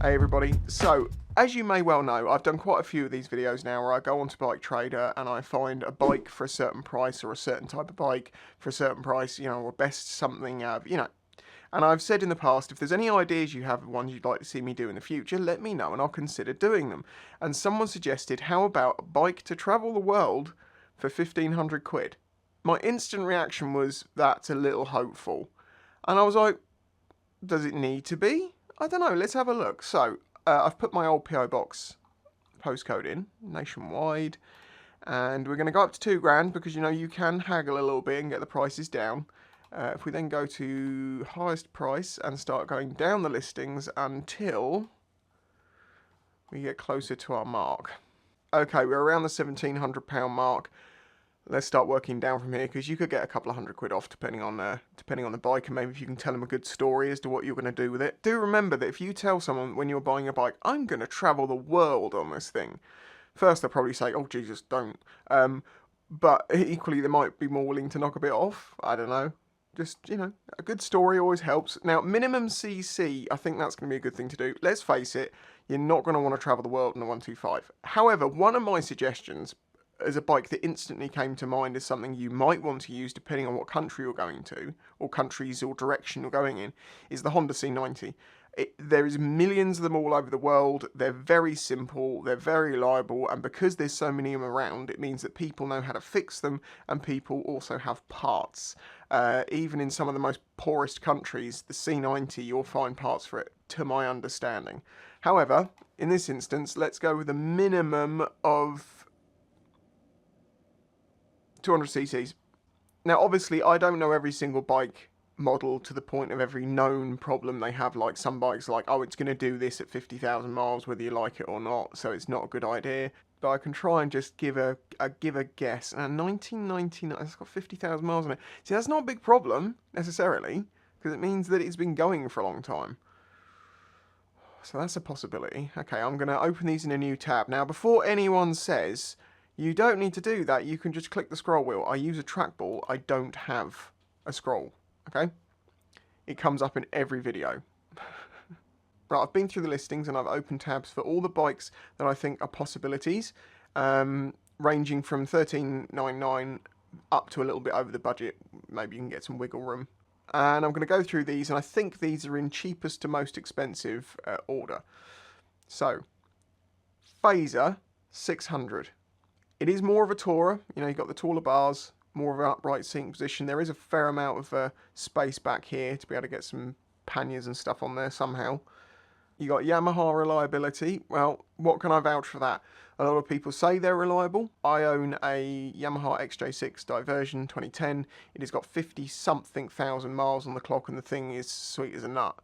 Hey everybody, so as you may well know, I've done quite a few of these videos now where I go onto Bike Trader and I find a bike for a certain price or a certain type of bike for a certain price, you know, or best something, you know. And I've said in the past, if there's any ideas you have of ones you'd like to see me do in the future, let me know and I'll consider doing them. And someone suggested, how about a bike to travel the world for 1,500 quid? My instant reaction was, that's a little hopeful. And I was like, does it need to be? I don't know, let's have a look. So, I've put my old PO Box postcode in, nationwide, and we're going to go up to 2 grand because, you know, you can haggle a little bit and get the prices down. If we then go to highest price and start going down the listings until we get closer to our mark. Okay, we're around the £1,700 mark. Let's start working down from here because you could get a couple of £100 off depending on the bike, and maybe if you can tell them a good story as to what you're going to do with it. Do remember that if you tell someone when you're buying a bike, I'm going to travel the world on this thing, first they'll probably say, oh Jesus, don't. But equally they might be more willing to knock a bit off. I don't know. Just, you know, a good story always helps. Now, minimum CC, I think that's going to be a good thing to do. Let's face it, you're not going to want to travel the world in a 125. However, one of my suggestions as a bike that instantly came to mind as something you might want to use depending on what country you're going to, or countries or direction you're going in, is the Honda C90. There is millions of them all over the world. They're very simple, they're very reliable, and because there's so many of them around, it means that people know how to fix them, and people also have parts. Even in some of the most poorest countries, the C90, you'll find parts for it, to my understanding. However, in this instance, let's go with a minimum of 200 cc's. Now, obviously, I don't know every single bike model to the point of every known problem they have. Like some bikes, like, oh, it's going to do this at 50,000 miles, whether you like it or not, so it's not a good idea. But I can try and just give a guess. And 1999, it's got 50,000 miles on it. See, that's not a big problem necessarily, because it means that it's been going for a long time. So that's a possibility. Okay, I'm going to open these in a new tab. Now, before anyone says, you don't need to do that, you can just click the scroll wheel. I use a trackball, I don't have a scroll, okay? It comes up in every video. Right, I've been through the listings and I've opened tabs for all the bikes that I think are possibilities, ranging from $1,399 up to a little bit over the budget. Maybe you can get some wiggle room. And I'm going to go through these, and I think these are in cheapest to most expensive order. So, Fazer, 600. It is more of a tourer, you know, you've got the taller bars, more of an upright seating position. There is a fair amount of space back here to be able to get some panniers and stuff on there somehow. You got Yamaha reliability. Well, what can I vouch for that? A lot of people say they're reliable. I own a Yamaha XJ6 Diversion 2010. It has got 50-something thousand miles on the clock, and the thing is sweet as a nut.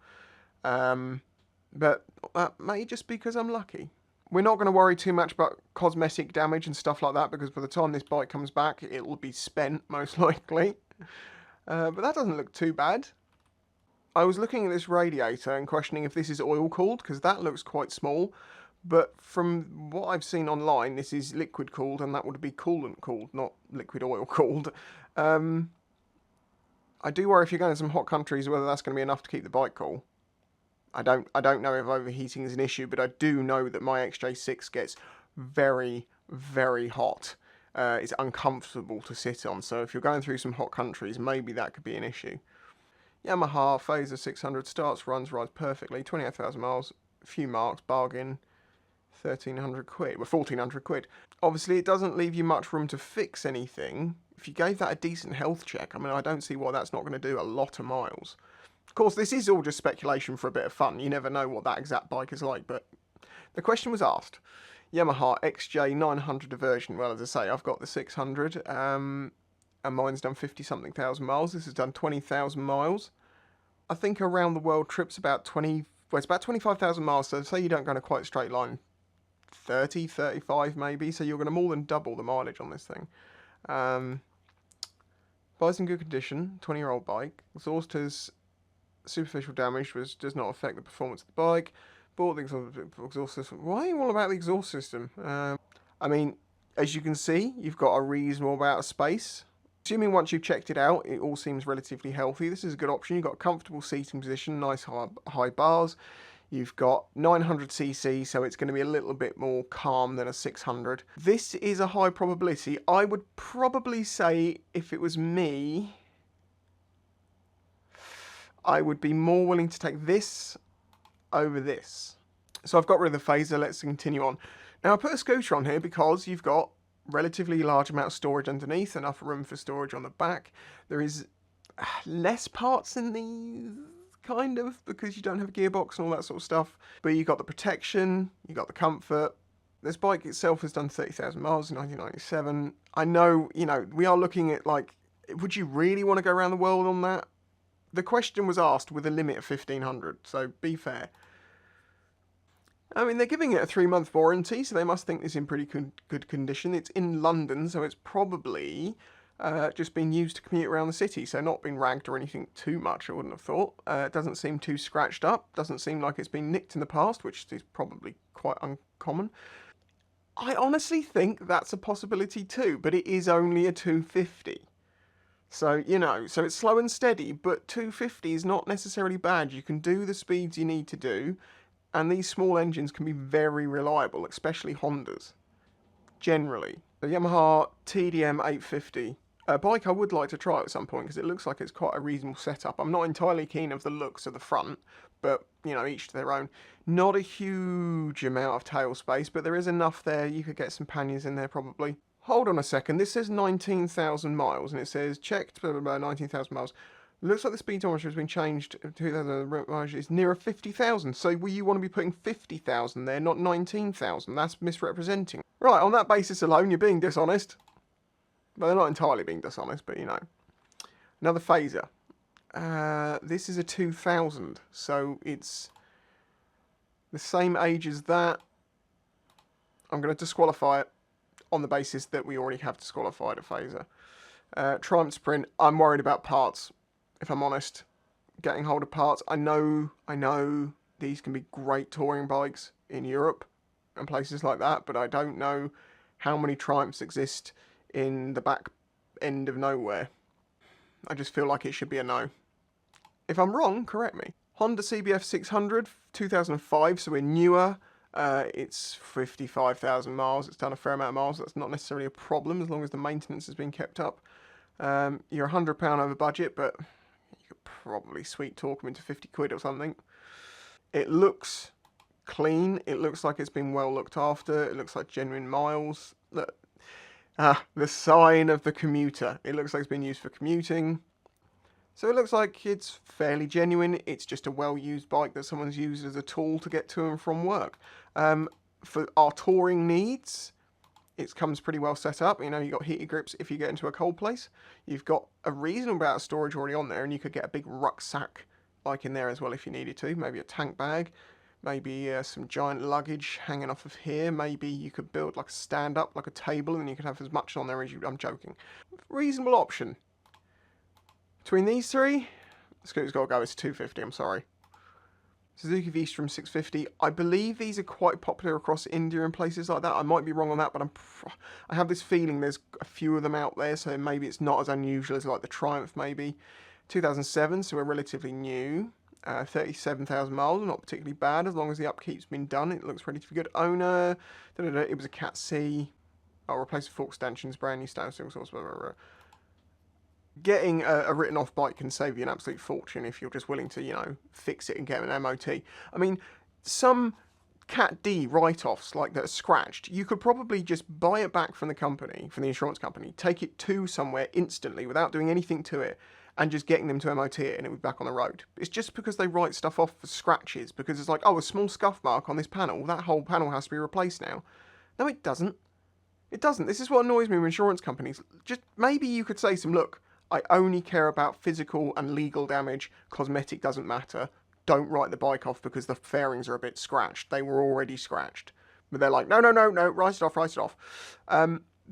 But that may just be because I'm lucky. We're not going to worry too much about cosmetic damage and stuff like that, because by the time this bike comes back, it will be spent, most likely. But that doesn't look too bad. I was looking at this radiator and questioning if this is oil-cooled, because that looks quite small. But from what I've seen online, this is liquid-cooled, and that would be coolant-cooled, not liquid oil-cooled. I do worry if you're going to some hot countries whether that's going to be enough to keep the bike cool. I don't know if overheating is an issue, but I do know that my XJ6 gets very, very hot. It's uncomfortable to sit on, so if you're going through some hot countries, maybe that could be an issue. Yamaha Fazer 600 starts, runs, rides perfectly, 28,000 miles, a few marks, bargain, 1,300 quid, well, 1,400 quid. Obviously, it doesn't leave you much room to fix anything. If you gave that a decent health check, I mean, I don't see why that's not going to do a lot of miles. Of course, this is all just speculation for a bit of fun. You never know what that exact bike is like, but the question was asked. Yamaha XJ 900 Diversion. Well, as I say, I've got the 600, and mine's done 50-something thousand miles. This has done 20,000 miles. I think around the world trip's about it's about 25,000 miles, so say you don't go in a quite straight line, 30, 35 maybe, so you're going to more than double the mileage on this thing. Bike's in good condition, 20-year-old bike. Exhaust has superficial damage, which does not affect the performance of the bike. Bought the exhaust system. Why are you all about the exhaust system? I mean, as you can see, you've got a reasonable amount of space. Assuming once you've checked it out, it all seems relatively healthy. This is a good option. You've got a comfortable seating position, nice high bars. You've got 900cc, so it's going to be a little bit more calm than a 600. This is a high probability. I would probably say, if it was me, I would be more willing to take this over this. So I've got rid of the Fazer. Let's continue on. Now I put a scooter on here because you've got relatively large amount of storage underneath, enough room for storage on the back. There is less parts in these, kind of, because you don't have a gearbox and all that sort of stuff. But you got the protection, you got the comfort. This bike itself has done 30,000 miles in 1997. I know, you know, we are looking at, like, would you really want to go around the world on that? The question was asked with a limit of 1,500, so be fair. I mean, they're giving it a 3-month warranty, so they must think it's in pretty good condition. It's in London, so it's probably just been used to commute around the city, so not been ragged or anything too much, I wouldn't have thought. It doesn't seem too scratched up, doesn't seem like it's been nicked in the past, which is probably quite uncommon. I honestly think that's a possibility too, but it is only a 250. So, you know, so it's slow and steady, but 250 is not necessarily bad. You can do the speeds you need to do, and these small engines can be very reliable, especially Hondas, generally. The Yamaha TDM 850, a bike I would like to try at some point because it looks like it's quite a reasonable setup. I'm not entirely keen of the looks of the front, but, you know, each to their own. Not a huge amount of tail space, but there is enough there. You could get some panniers in there probably. Hold on a second, this says 19,000 miles, and it says checked, blah, blah, blah, 19,000 miles. Looks like the speedometer has been changed to 2000, it's nearer 50,000. So will you want to be putting 50,000 there, not 19,000? That's misrepresenting. Right, on that basis alone, you're being dishonest. Well, they're not entirely being dishonest, but you know. Another Fazer. This is a 2000, so it's the same age as that. I'm going to disqualify it on the basis that we already have disqualified a Fazer. Triumph Sprint, I'm worried about parts. If I'm honest, getting hold of parts. I know these can be great touring bikes in Europe and places like that, but I don't know how many Triumphs exist in the back end of nowhere. I just feel like it should be a no. If I'm wrong, correct me. Honda CBF 600, 2005, so we're newer. It's 55,000 miles. It's done a fair amount of miles. That's not necessarily a problem as long as the maintenance has been kept up. You're £100 over budget, but you could probably sweet talk them into 50 quid or something. It looks clean. It looks like it's been well looked after. It looks like genuine miles. Look, the sign of the commuter. It looks like it's been used for commuting. So it looks like it's fairly genuine. It's just a well-used bike that someone's used as a tool to get to and from work. For our touring needs, it comes pretty well set up. You know, you've got heated grips if you get into a cold place. You've got a reasonable amount of storage already on there, and you could get a big rucksack like in there as well if you needed to. Maybe a tank bag, maybe some giant luggage hanging off of here. Maybe you could build like a stand-up, like a table, and you could have as much on there as you... I'm joking. Reasonable option. Between these three, the scooter's got to go. It's 250, I'm sorry. Suzuki V-Strom 650. I believe these are quite popular across India and places like that. I might be wrong on that, but I have this feeling there's a few of them out there, so maybe it's not as unusual as like the Triumph maybe. 2007, so we're relatively new. 37,000 miles, not particularly bad as long as the upkeep's been done. It looks ready to be good. Owner, it was a Cat C. I'll replace the fork stanchions, brand new stand single source, blah, blah, blah. Getting a written-off bike can save you an absolute fortune if you're just willing to, you know, fix it and get an MOT. I mean, some Cat D write-offs, like that are scratched, you could probably just buy it back from the company, from the insurance company, take it to somewhere instantly without doing anything to it, and just getting them to MOT it, and it would be back on the road. It's just because they write stuff off for scratches, because it's like, oh, a small scuff mark on this panel, that whole panel has to be replaced now. No, it doesn't. It doesn't. This is what annoys me with insurance companies. Just, maybe you could say to them, look, I only care about physical and legal damage. Cosmetic doesn't matter. Don't write the bike off because the fairings are a bit scratched. They were already scratched. But they're like, no, write it off.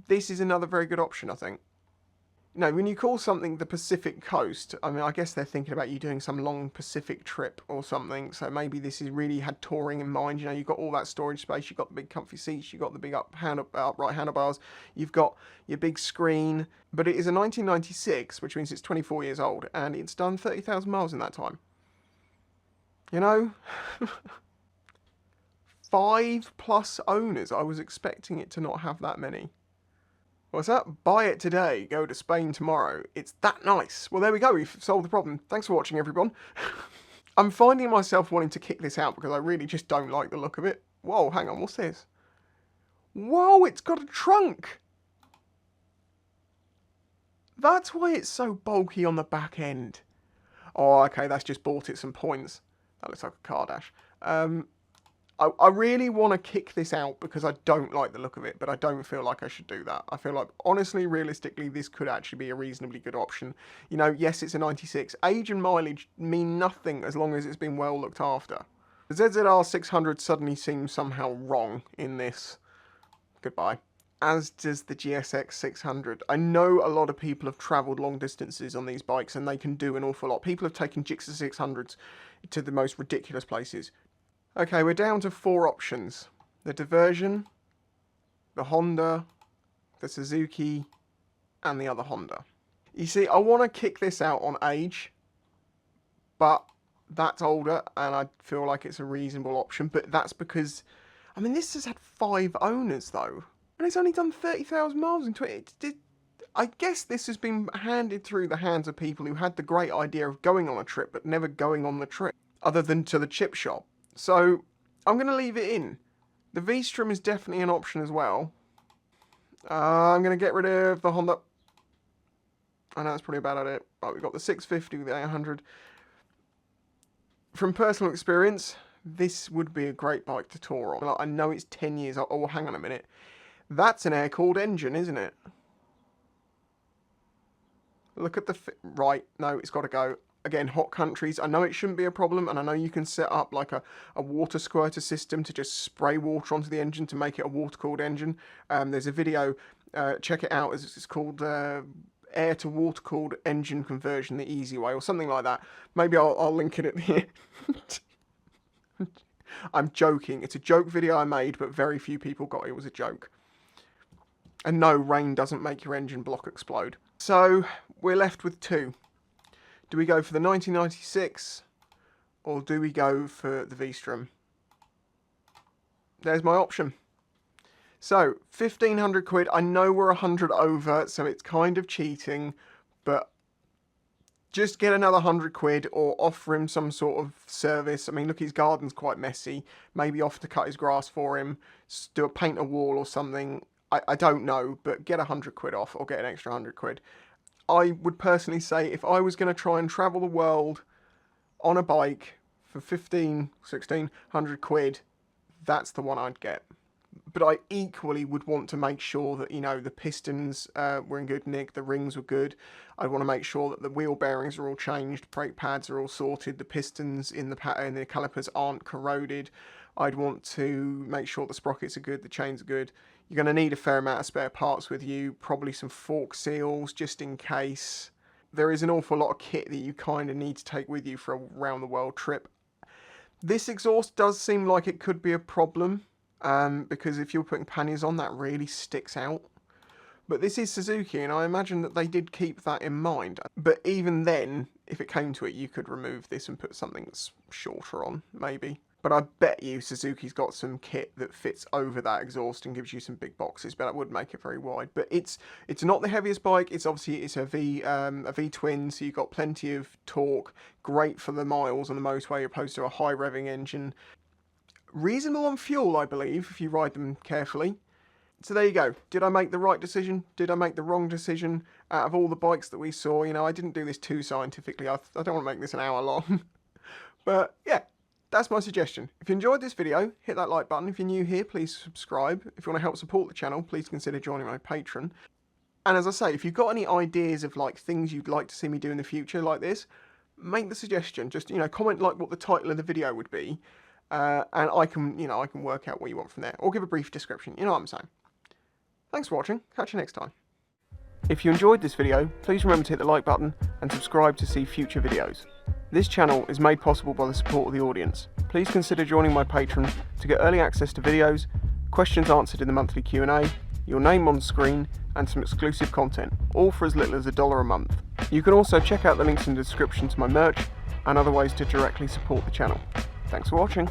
This is another very good option, I think. You know, when you call something the Pacific Coast, I mean, I guess they're thinking about you doing some long Pacific trip or something. So maybe this is really had touring in mind. You know, you've got all that storage space. You've got the big comfy seats. You've got the big upright handlebars. You've got your big screen. But it is a 1996, which means it's 24 years old. And it's done 30,000 miles in that time. You know? 5+ owners. I was expecting it to not have that many. What's that? Buy it today, go to Spain tomorrow. It's that nice. Well, there we go. We've solved the problem. Thanks for watching, everyone. I'm finding myself wanting to kick this out because I really just don't like the look of it. Whoa, hang on. What's this? Whoa, it's got a trunk. That's why it's so bulky on the back end. Oh, okay, that's just bought it some points. That looks like a car dash. I really want to kick this out because I don't like the look of it, but I don't feel like I should do that. I feel like, honestly, realistically, this could actually be a reasonably good option. You know, yes, it's a 96. Age and mileage mean nothing as long as it's been well looked after. The ZZR 600 suddenly seems somehow wrong in this. Goodbye. As does the GSX 600. I know a lot of people have travelled long distances on these bikes and they can do an awful lot. People have taken Gixxer 600s to the most ridiculous places. Okay, we're down to 4 options. The Diversion, the Honda, the Suzuki, and the other Honda. You see, I want to kick this out on age, but that's older and I feel like it's a reasonable option. But that's because, I mean, this has had 5 owners though. And it's only done 30,000 miles into it. I guess this has been handed through the hands of people who had the great idea of going on a trip, but never going on the trip, other than to the chip shop. So, I'm going to leave it in. The V-Strom is definitely an option as well. I'm going to get rid of the Honda. I know that's probably about it. Right, we've got the 650 with the 800. From personal experience, this would be a great bike to tour on. I know it's 10 years old. Oh, hang on a minute. That's an air-cooled engine, isn't it? Look at the... Right, no, it's got to go. Again, hot countries. I know it shouldn't be a problem, and I know you can set up like a water squirter system to just spray water onto the engine to make it a water-cooled engine. There's a video, check it out, it's called Air to Water-Cooled Engine Conversion the Easy Way, or something like that. Maybe I'll link it at the end. I'm joking. It's a joke video I made, but very few people got it was a joke. And no, rain doesn't make your engine block explode. So, we're left with 2. Do we go for the 1996 or do we go for the V-Strom? There's my option. So, 1,500 quid. I know we're 100 over, so it's kind of cheating, but just get another 100 quid or offer him some sort of service. I mean, look, his garden's quite messy. Maybe offer to cut his grass for him, paint a wall or something. I don't know, but get 100 quid off or get an extra 100 quid. I would personally say if I was going to try and travel the world on a bike for 1,600 quid, that's the one I'd get. But I equally would want to make sure that, you know, the pistons were in good nick, the rings were good. I'd want to make sure that the wheel bearings are all changed, brake pads are all sorted, the pistons in the calipers aren't corroded. I'd want to make sure the sprockets are good, the chains are good. You're going to need a fair amount of spare parts with you, probably some fork seals just in case. There is an awful lot of kit that you kind of need to take with you for a round the world trip. This exhaust does seem like it could be a problem because if you're putting panniers on, that really sticks out. But this is Suzuki, and I imagine that they did keep that in mind. But even then, if it came to it, you could remove this and put something that's shorter on, maybe. But I bet you Suzuki's got some kit that fits over that exhaust and gives you some big boxes, but that would make it very wide. But it's not the heaviest bike. It's obviously a V-twin, so you've got plenty of torque. Great for the miles on the motorway opposed to a high revving engine. Reasonable on fuel, I believe, if you ride them carefully. So there you go. Did I make the right decision? Did I make the wrong decision? Out of all the bikes that we saw, you know, I didn't do this too scientifically. I don't want to make this an hour long. But yeah. That's my suggestion. If you enjoyed this video, hit that like button. If you're new here, please subscribe. If you want to help support the channel, please consider joining my Patreon. And as I say, if you've got any ideas of like things you'd like to see me do in the future like this, make the suggestion. Just, you know, comment like what the title of the video would be. And I can work out what you want from there. Or give a brief description. You know what I'm saying. Thanks for watching. Catch you next time. If you enjoyed this video, please remember to hit the like button and subscribe to see future videos. This channel is made possible by the support of the audience. Please consider joining my Patreon to get early access to videos, questions answered in the monthly Q&A, your name on screen, and some exclusive content, all for as little as $1 a month. You can also check out the links in the description to my merch and other ways to directly support the channel. Thanks for watching.